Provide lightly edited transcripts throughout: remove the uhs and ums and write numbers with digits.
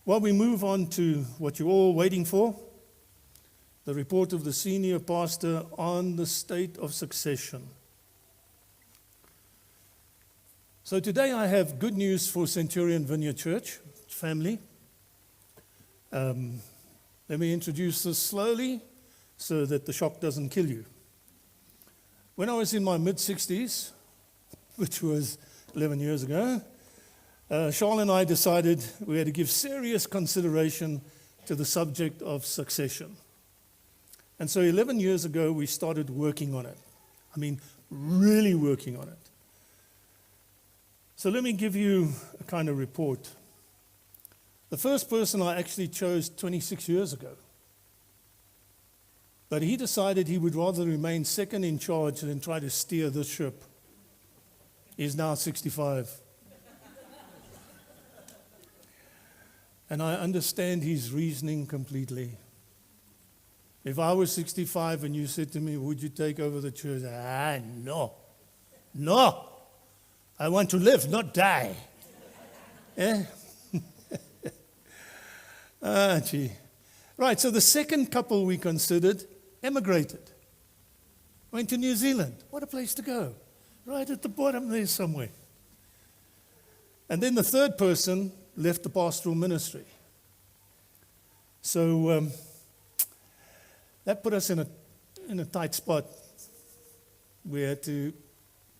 Well, we move on to what you're all waiting for, the report of the senior pastor on the state of succession. So today I have good news for Centurion Vineyard Church family. Let me introduce this slowly so that the shock doesn't kill you. When I was in my mid-60s, which was 11 years ago, Charles and I decided we had to give serious consideration to the subject of succession. And so 11 years ago, we started working on it. I mean, really working on it. So let me give you a kind of report. The first person I actually chose 26 years ago. But he decided he would rather remain second in charge than try to steer this ship. He's now 65. And I understand his reasoning completely. If I was 65 and you said to me, would you take over the church? No. No. I want to live, not die. Yeah? Gee. Right, so the second couple we considered emigrated. Went to New Zealand. What a place to go. Right at the bottom there somewhere. And then the third person left the pastoral ministry. So that put us in a tight spot. We had to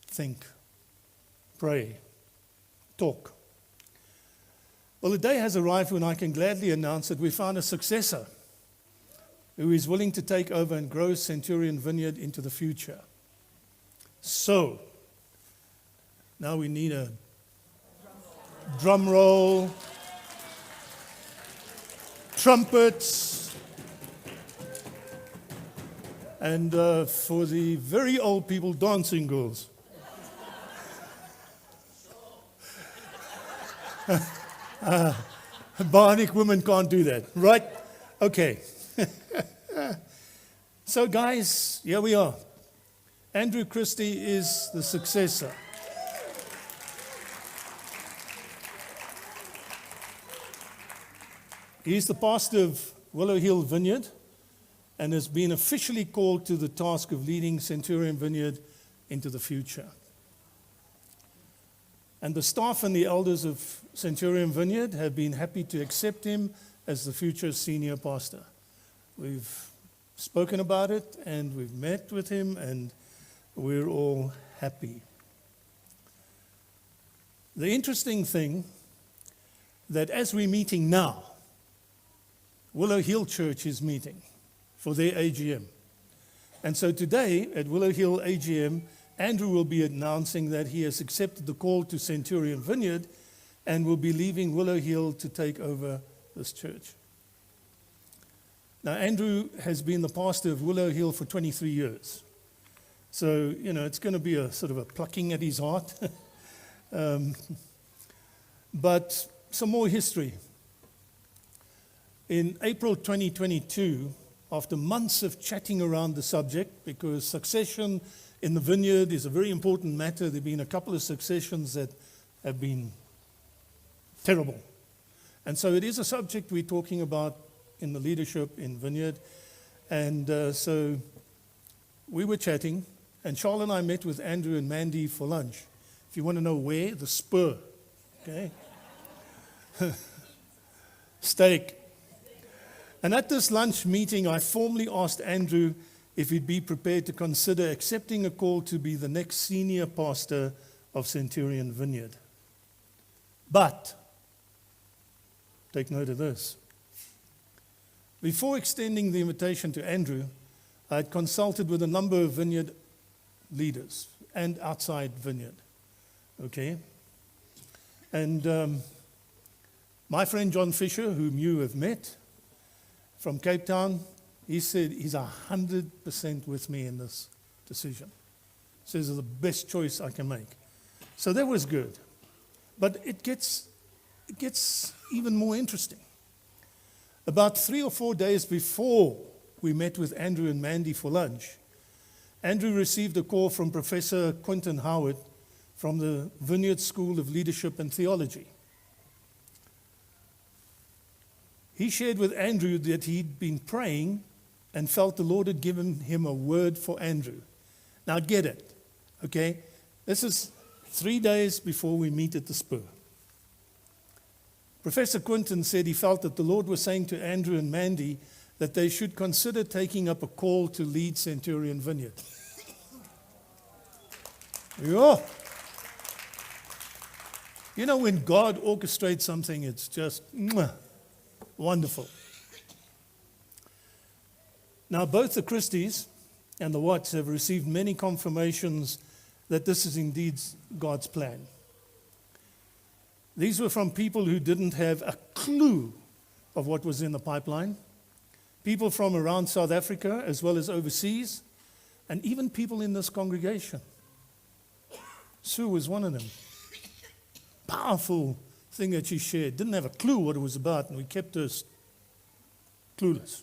think, pray, talk. Well, the day has arrived when I can gladly announce that we found a successor who is willing to take over and grow Centurion Vineyard into the future. So, now we need a drum roll, trumpets, and for the very old people, dancing girls. Bionic women can't do that, right? Okay. So guys, here we are. Andrew Christie is the successor. He's the pastor of Willow Hill Vineyard and has been officially called to the task of leading Centurion Vineyard into the future. And the staff and the elders of Centurion Vineyard have been happy to accept him as the future senior pastor. We've spoken about it and we've met with him and we're all happy. The interesting thing that as we're meeting now, Willow Hill Church is meeting for their AGM. And so today at Willow Hill AGM, Andrew will be announcing that he has accepted the call to Centurion Vineyard and will be leaving Willow Hill to take over this church. Now, Andrew has been the pastor of Willow Hill for 23 years. So, it's going to be a sort of a plucking at his heart. But some more history. In April 2022, after months of chatting around the subject, because succession in the vineyard is a very important matter, there have been a couple of successions that have been terrible. And so it is a subject we're talking about in the leadership in Vineyard. And so we were chatting, and Charles and I met with Andrew and Mandy for lunch. If you want to know where, the Spur. Okay? Steak. And at this lunch meeting, I formally asked Andrew if he'd be prepared to consider accepting a call to be the next senior pastor of Centurion Vineyard. But, take note of this. Before extending the invitation to Andrew, I had consulted with a number of vineyard leaders and outside Vineyard. Okay? And my friend John Fisher, whom you have met from Cape Town, he said he's 100% with me in this decision. Says it's the best choice I can make. So that was good. But it gets even more interesting. About 3 or 4 days before we met with Andrew and Mandy for lunch, Andrew received a call from Professor Quinton Howard from the Vineyard School of Leadership and Theology. he shared with Andrew that he'd been praying and felt the Lord had given him a word for Andrew. Now get it, okay? This is 3 days before we meet at the Spur. Professor Quinton said he felt that the Lord was saying to Andrew and Mandy that they should consider taking up a call to lead Centurion Vineyard. Yeah. You know, when God orchestrates something, it's just wonderful. Now, both the Christies and the Watts have received many confirmations that this is indeed God's plan. These were from people who didn't have a clue of what was in the pipeline, people from around South Africa as well as overseas, and even people in this congregation. Sue was one of them. Powerful thing that she shared. Didn't have a clue what it was about, and we kept her clueless.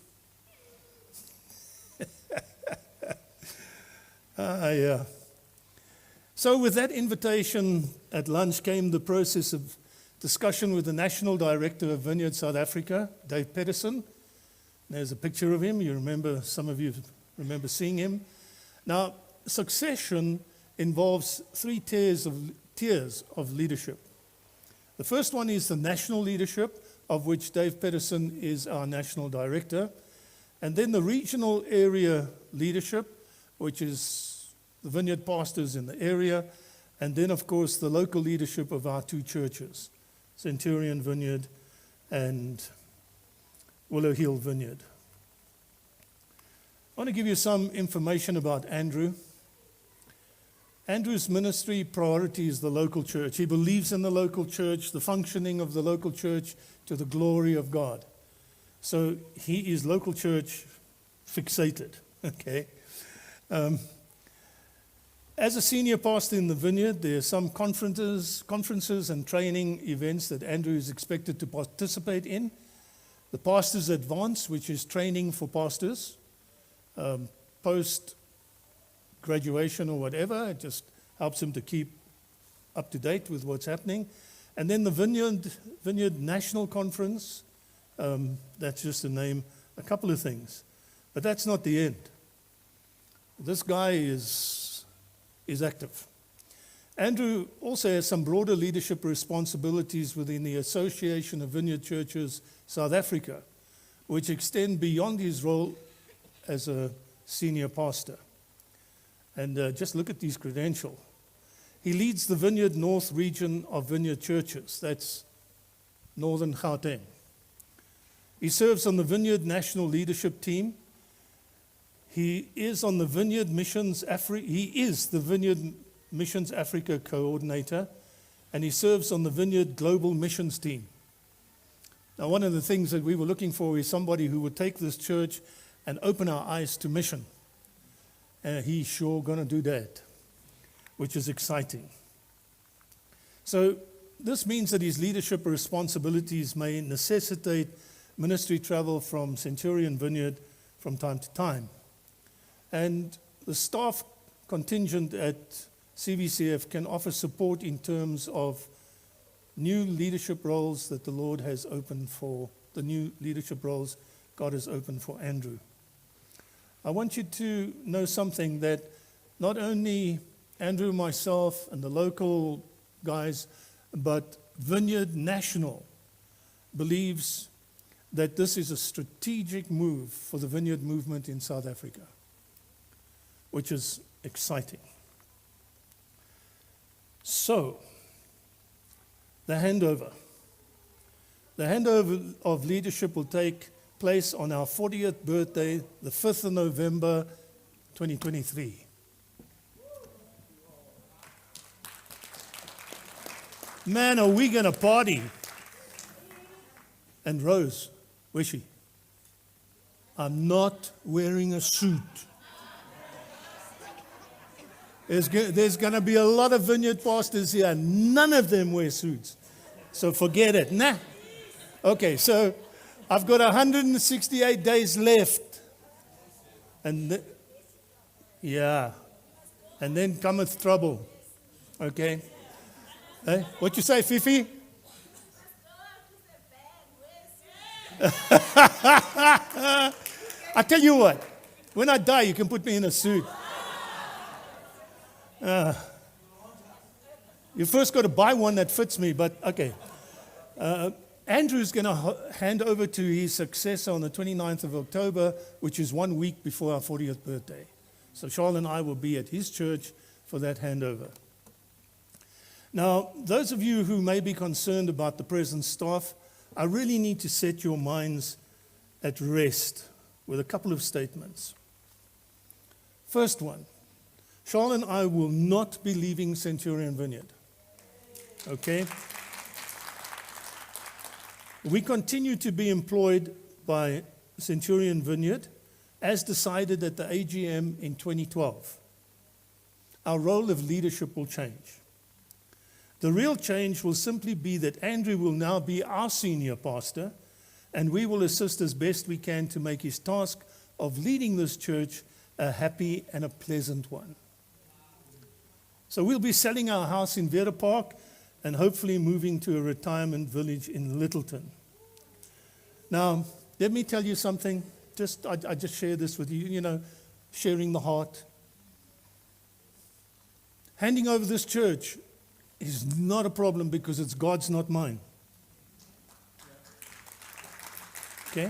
Yeah. So with that invitation at lunch came the process of discussion with the National Director of Vineyard South Africa, Dave Pedersen. There's a picture of him. You remember, some of you remember seeing him. Now, succession involves 3 tiers of leadership. The first one is the national leadership, of which Dave Pedersen is our national director. And then the regional area leadership, which is the vineyard pastors in the area. And then, of course, the local leadership of our 2 churches, Centurion Vineyard and Willow Hill Vineyard. I want to give you some information about Andrew. Andrew's ministry priority is the local church. He believes in the local church, the functioning of the local church to the glory of God. So he is local church fixated, okay? As a senior pastor in the vineyard, there are some conferences and training events that Andrew is expected to participate in. The Pastor's Advance, which is training for pastors, post-graduation or whatever. It just helps him to keep up to date with what's happening. And then the Vineyard National Conference, that's just to name a couple of things. But that's not the end. This guy is active. Andrew also has some broader leadership responsibilities within the Association of Vineyard Churches South Africa, which extend beyond his role as a senior pastor. And just look at these credentials. He leads the Vineyard North region of Vineyard Churches. That's Northern Gauteng. He serves on the Vineyard National Leadership Team. He is on the Vineyard Missions Africa. He is the Vineyard Missions Africa coordinator, and he serves on the Vineyard Global Missions Team. Now, one of the things that we were looking for is somebody who would take this church and open our eyes to mission. And he's sure going to do that, which is exciting. So this means that his leadership responsibilities may necessitate ministry travel from Centurion Vineyard from time to time. And the staff contingent at CVCF can offer support in terms of new leadership roles that the Lord has opened for, the new leadership roles God has opened for Andrew. I want you to know something, that not only Andrew, myself, and the local guys, but Vineyard National believes that this is a strategic move for the vineyard movement in South Africa, which is exciting. So, the handover. The handover of leadership will take place on our 40th birthday, the 5th of November, 2023. Man, are we going to party? And Rose, where's she? I'm not wearing a suit. There's going to be a lot of vineyard pastors here. None of them wear suits. So forget it. Nah. Okay, so I've got 168 days left. And yeah. And then cometh trouble. Okay? Hey, what you say, Fifi? I tell you what, when I die, you can put me in a suit. You first got to buy one that fits me, but okay. Andrew's going to hand over to his successor on the 29th of October, which is 1 week before our 40th birthday. So Charles and I will be at his church for that handover. Now, those of you who may be concerned about the present staff, I really need to set your minds at rest with a couple of statements. First one, Charles and I will not be leaving Centurion Vineyard. Okay? We continue to be employed by Centurion Vineyard as decided at the AGM in 2012. Our role of leadership will change. The real change will simply be that Andrew will now be our senior pastor, and we will assist as best we can to make his task of leading this church a happy and a pleasant one. So we'll be selling our house in Vera Park and hopefully moving to a retirement village in Littleton. Now, let me tell you something. I just share this with you, sharing the heart. Handing over this church is not a problem because it's God's, not mine. Okay?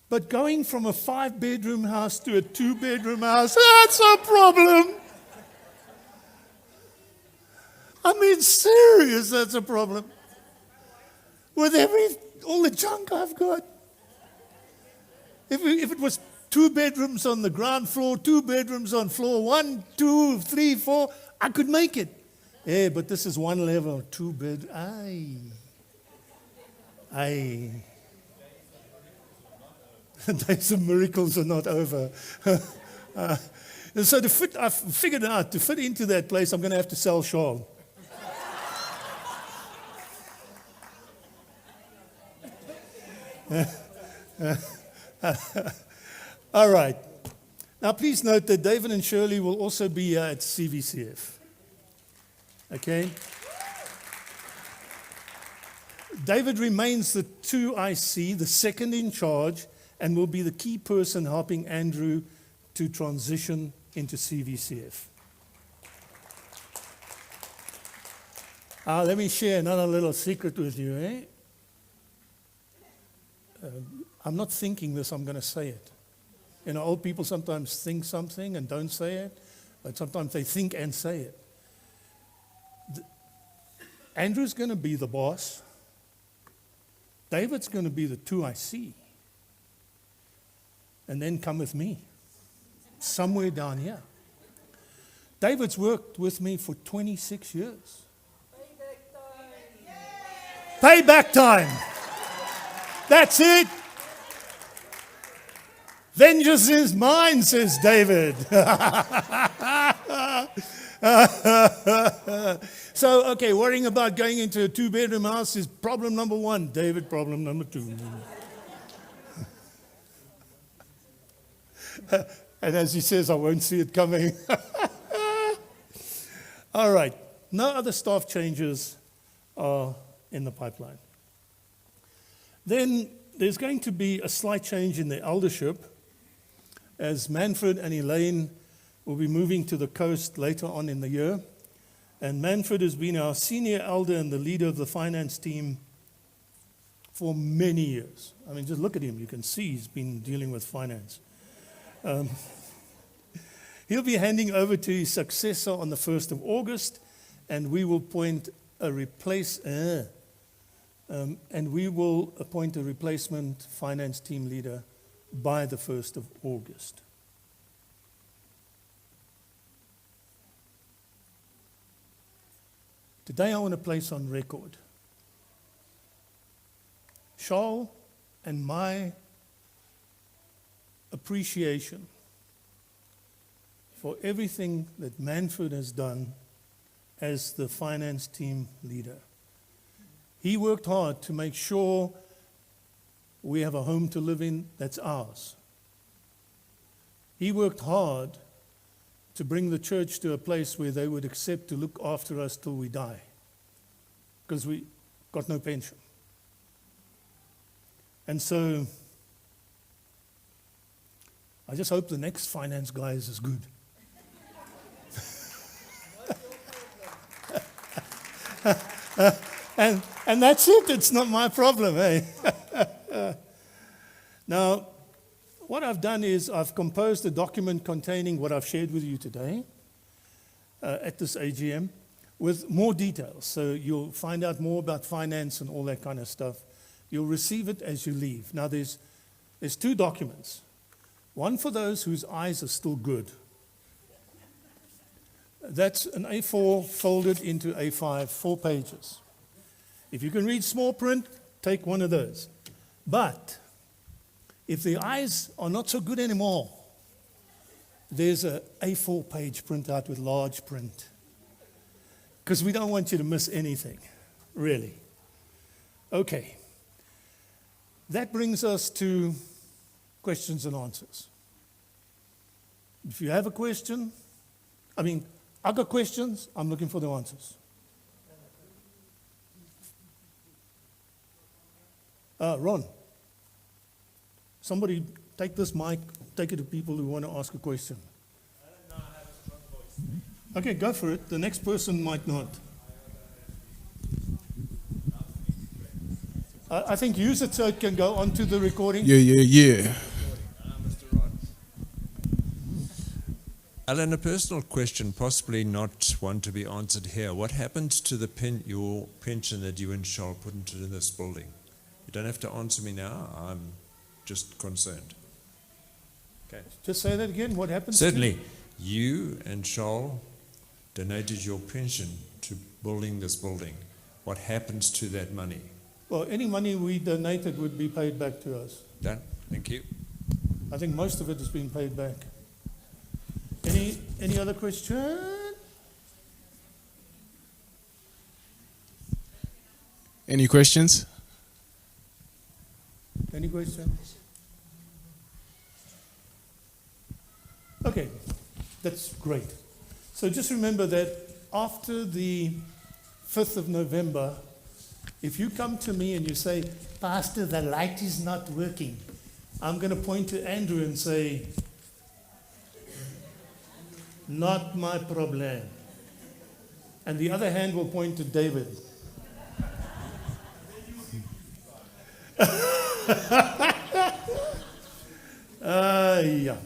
But going from a 5-bedroom house to a 2-bedroom house, that's a problem. I mean, serious, that's a problem. With all the junk I've got. If it was 2 bedrooms on the ground floor, 2 bedrooms on floor 1, 2, 3, 4, I could make it. Yeah, but this is 1 level, 2 bed. Days of miracles are not over. And so I figured out, to fit into that place, I'm going to have to sell Charles. All right. Now, please note that David and Shirley will also be here at CVCF. Okay? David remains the 2IC, the second in charge, and will be the key person helping Andrew to transition into CVCF. Let me share another little secret with you. I'm not thinking this, I'm going to say it. Old people sometimes think something and don't say it, but sometimes they think and say it. Andrew's going to be the boss. David's going to be the 2IC. And then come with me, somewhere down here. David's worked with me for 26 years. Payback time. That's it. Vengeance is mine, says David. So, okay, worrying about going into a 2-bedroom house is problem number 1. David, problem number 2. And as he says, I won't see it coming. All right. No other staff changes are in the pipeline. Then there's going to be a slight change in the eldership, as Manfred and Elaine will be moving to the coast later on in the year. And Manfred has been our senior elder and the leader of the finance team for many years. I mean, just look at him. You can see he's been dealing with finance. He'll be handing over to his successor on the 1st of August, and we will appoint a replacement finance team leader by the 1st of August. Today I want to place on record Charles and my appreciation for everything that Manfred has done as the finance team leader. He worked hard to make sure we have a home to live in that's ours. He worked hard to bring the church to a place where they would accept to look after us till we die, because we got no pension. And so I just hope the next finance guy is as good. And that's it. It's not my problem, eh? Now, what I've done is I've composed a document containing what I've shared with you today at this AGM with more details. So you'll find out more about finance and all that kind of stuff. You'll receive it as you leave. Now, there's two documents. One for those whose eyes are still good. That's an A4 folded into A5, 4 pages. If you can read small print, take one of those. But if the eyes are not so good anymore, there's a A4 page printout with large print. Because we don't want you to miss anything, really. Okay. That brings us to questions and answers. If you have a question, I got questions, I'm looking for the answers. Ron, somebody take this mic, take it to people who want to ask a question. I don't know, I have a strong voice. Okay, go for it. The next person might not. I think use it so it can go onto the recording. Yeah. Mr. Rod. Alan, a personal question, possibly not one to be answered here. What happened to your pension that you and Charles put into this building? You don't have to answer me now. I'm just concerned. Okay. Just say that again. What happened? Certainly, you and Charles donated your pension to building this building. What happens to that money? Well, any money we donated would be paid back to us. Done. Thank you. I think most of it has been paid back. Any other question? Any questions? Any questions? Okay, that's great. So just remember that after the 5th of November, if you come to me and you say, Pastor, the light is not working, I'm going to point to Andrew and say, not my problem. And the other hand will point to David. Yeah.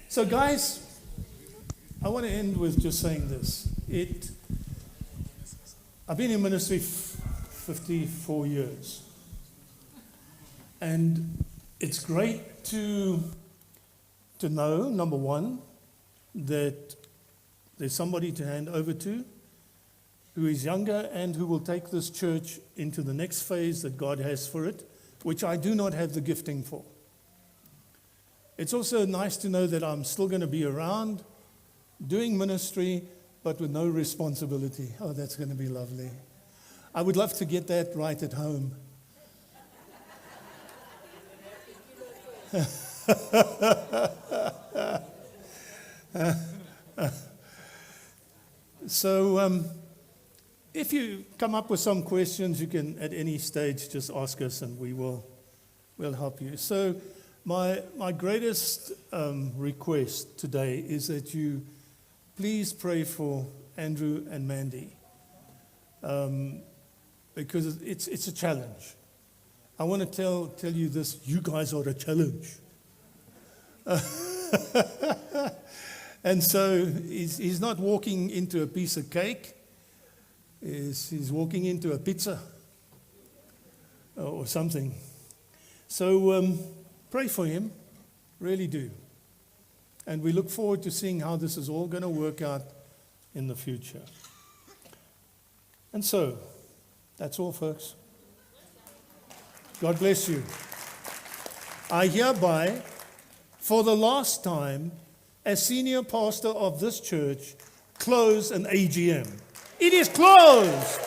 So guys, I want to end with just saying this. I've been in ministry 54 years. And it's great to know, number one, that there's somebody to hand over to who is younger and who will take this church into the next phase that God has for it, which I do not have the gifting for. It's also nice to know that I'm still going to be around doing ministry, but with no responsibility. Oh, that's going to be lovely. I would love to get that right at home. So if you come up with some questions, you can at any stage just ask us and we'll help you. So my greatest request today is that you please pray for Andrew and Mandy, because it's a challenge. I want to tell you this: you guys are a challenge. And so he's not walking into a piece of cake. He's walking into a pizza or something. So pray for him, really do. And we look forward to seeing how this is all going to work out in the future. And so, that's all, folks. God bless you. I hereby, for the last time, as senior pastor of this church, close an AGM. It is closed.